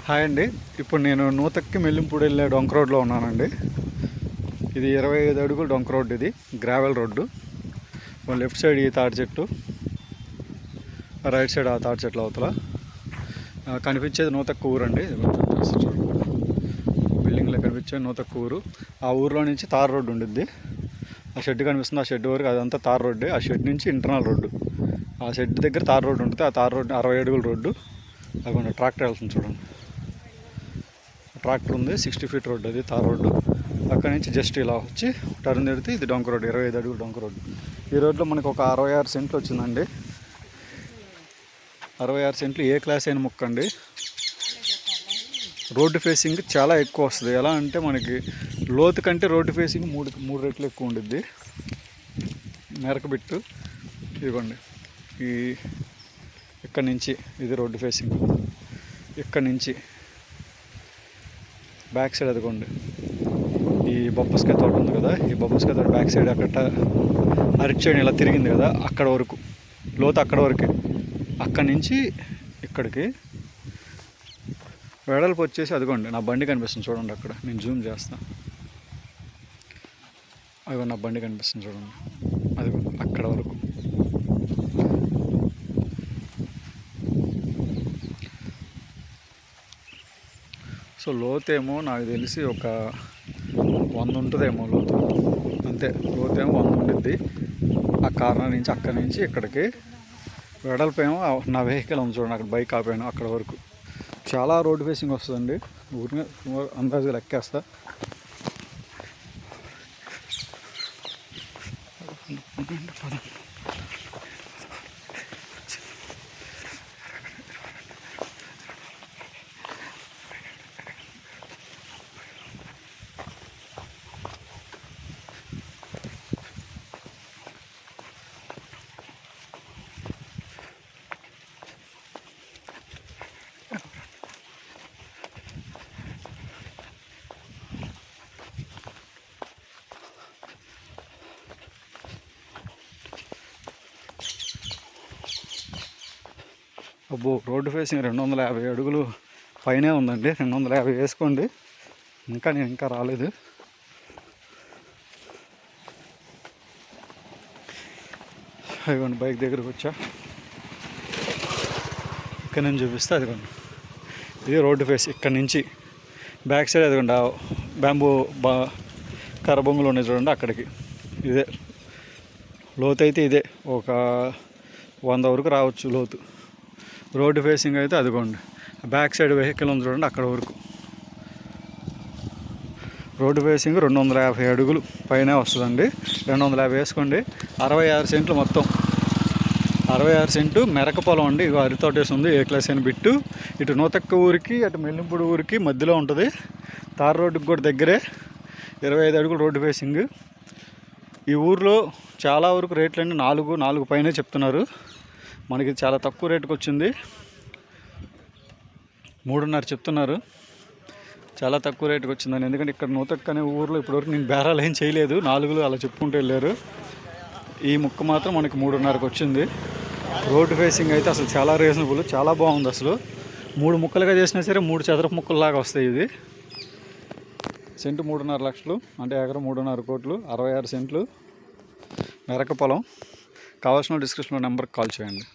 Hi అండి. ఇప్పుడు నేను నూతక్కి మెల్లింపూడి వెళ్ళే డొంక రోడ్లో ఉన్నానండి. ఇది 25 అడుగులు డొంక రోడ్డు. ఇది గ్రావెల్ రోడ్డు. లెఫ్ట్ సైడ్ ఈ తాటి చెట్టు, రైట్ సైడ్ ఆ తాటి చెట్ల అవతల కనిపించేది నూతక్క ఊరు అండి. బిల్డింగ్లో కనిపించేది నూతక్క ఊరు. ఆ ఊరిలో నుంచి తార్ రోడ్డు ఉండిద్ది. ఆ షెడ్ కనిపిస్తుంది, ఆ షెడ్ వరకు అదంతా తార్ రోడ్డే. ఆ షెడ్ నుంచి ఇంటర్నల్ రోడ్డు, ఆ షెడ్ దగ్గర తార్ రోడ్డు ఉంటుంది. ఆ తార్ రోడ్డు 60 అడుగుల రోడ్డు. అక్కడ ట్రాక్టర్ వెళ్తుంది చూడండి. ట్రాక్టర్ ఉంది, 60 ఫీట్ రోడ్డు, అది తార్ రోడ్డు. అక్కడి నుంచి జస్ట్ ఇలా వచ్చి టర్న్ తిడితే ఇది డొంక రోడ్డు, 25 అడుగులు డొంక రోడ్డు. ఈ రోడ్లో మనకు ఒక 66 సెంట్లు వచ్చిందండి. 66 సెంట్లు ఏ క్లాస్ అయిన ముక్క అండి. రోడ్డు ఫేసింగ్ చాలా ఎక్కువ వస్తుంది. ఎలా అంటే మనకి లోతు కంటే రోడ్డు ఫేసింగ్ మూడు రెట్లు ఎక్కువ ఉండిద్ది. మెరక బిట్టు ఇదిగోండి, ఈ ఇక్కడి నుంచి ఇది రోడ్డు ఫేసింగ్. ఇక్కడి నుంచి బ్యాక్ సైడ్ అదిగోండి, ఈ బొబ్బస్కాయ తోట ఉంది కదా, ఈ బొబ్బస్కాయ తోట బ్యాక్ సైడ్ అక్కడ అరటి చేను ఇలా తిరిగింది కదా, అక్కడ వరకు లోతు, అక్కడ వరకే. అక్కడి నుంచి ఇక్కడికి వెడల్పు వచ్చేసి అదిగోండి, నా బండి కనిపిస్తుంది చూడండి. అక్కడ నేను జూమ్ చేస్తాను, అదిగో నా బండి కనిపిస్తుంది చూడండి. అదిగోండి అక్కడ వరకు. సో లోతేమో నాకు తెలిసి ఒక 100 ఉంటుందేమో లోతు, అంతే. లోతేమో 100 ఉండిద్ది. ఆ కార్నర్ నుంచి అక్కడి నుంచి ఇక్కడికి. వెడల్పు ఏమో నా వెహికల్ ఉంది చూడండి, అక్కడ బైక్ ఆపాను అక్కడ వరకు. చాలా రోడ్డు ఫేసింగ్ వస్తుందండి. ఊరిని అందాజుగా లెక్కేస్తా. అబ్బో, రోడ్డు ఫేసింగ్ 250 అడుగులు పైనే ఉందండి. 250 వేసుకోండి. నేను ఇంకా రాలేదు. అదిగోండి బైక్ దగ్గరకు వచ్చా. ఇక్కడ నేను చూపిస్తే అదిగోండి, ఇది రోడ్డు ఫేస్. ఇక్కడ నుంచి బ్యాక్ సైడ్ అదిగోండి బ్యాంబూ కర్రబొంగులు ఉన్నాయి చూడండి, అక్కడికి. ఇదే లోతు అయితే ఇదే, ఒక 100 వరకు రావచ్చు లోతు. రోడ్డు ఫేసింగ్ అయితే అదిగోండి, బ్యాక్ సైడ్ వెహికల్ ఉంది చూడండి, అక్కడ వరకు. రోడ్డు ఫేసింగ్ 250 అడుగులు పైనే వస్తుందండి. 250 వేసుకోండి. 66 సెంట్లు మొత్తం. 66 సెంటు మెరక పొలం అండి. ఇక అరితోటేసి ఉంది, ఏ క్లాస్ అయిన బిట్టు. ఇటు నూతక్క ఊరికి, అటు మెల్లింపూడి ఊరికి మధ్యలో ఉంటుంది. తార్ రోడ్డుకి కూడా దగ్గరే. 25 అడుగులు రోడ్డు ఫేసింగ్. ఈ ఊర్లో చాలా వరకు రేట్లన్నీ 4 పైనే చెప్తున్నారు. మనకి చాలా తక్కువ రేటుకి వచ్చింది. 3.5 చెప్తున్నారు. చాలా తక్కువ రేటుకి వచ్చిందని. ఎందుకంటే ఇక్కడ నూతక్క అనే ఊర్లో ఇప్పటివరకు నేను బేరాలు ఏం చేయలేదు. 4 అలా చెప్పుకుంటూ వెళ్ళారు. ఈ ముక్క మాత్రం మనకి 3.5కి వచ్చింది. రోడ్డు ఫేసింగ్ అయితే అసలు చాలా రీజనబుల్, చాలా బాగుంది. అసలు 3 ముక్కలుగా చేసినా సరే 3 చదరపు ముక్కల్లాగా వస్తాయి. ఇది సెంటు 3.5 లక్షలు, అంటే ఎకరం 3.5 కోట్లు. 66 సెంట్లు మెరక పొలం. కావాల్సిన డిస్క్రిప్షన్లో నెంబర్కి కాల్ చేయండి.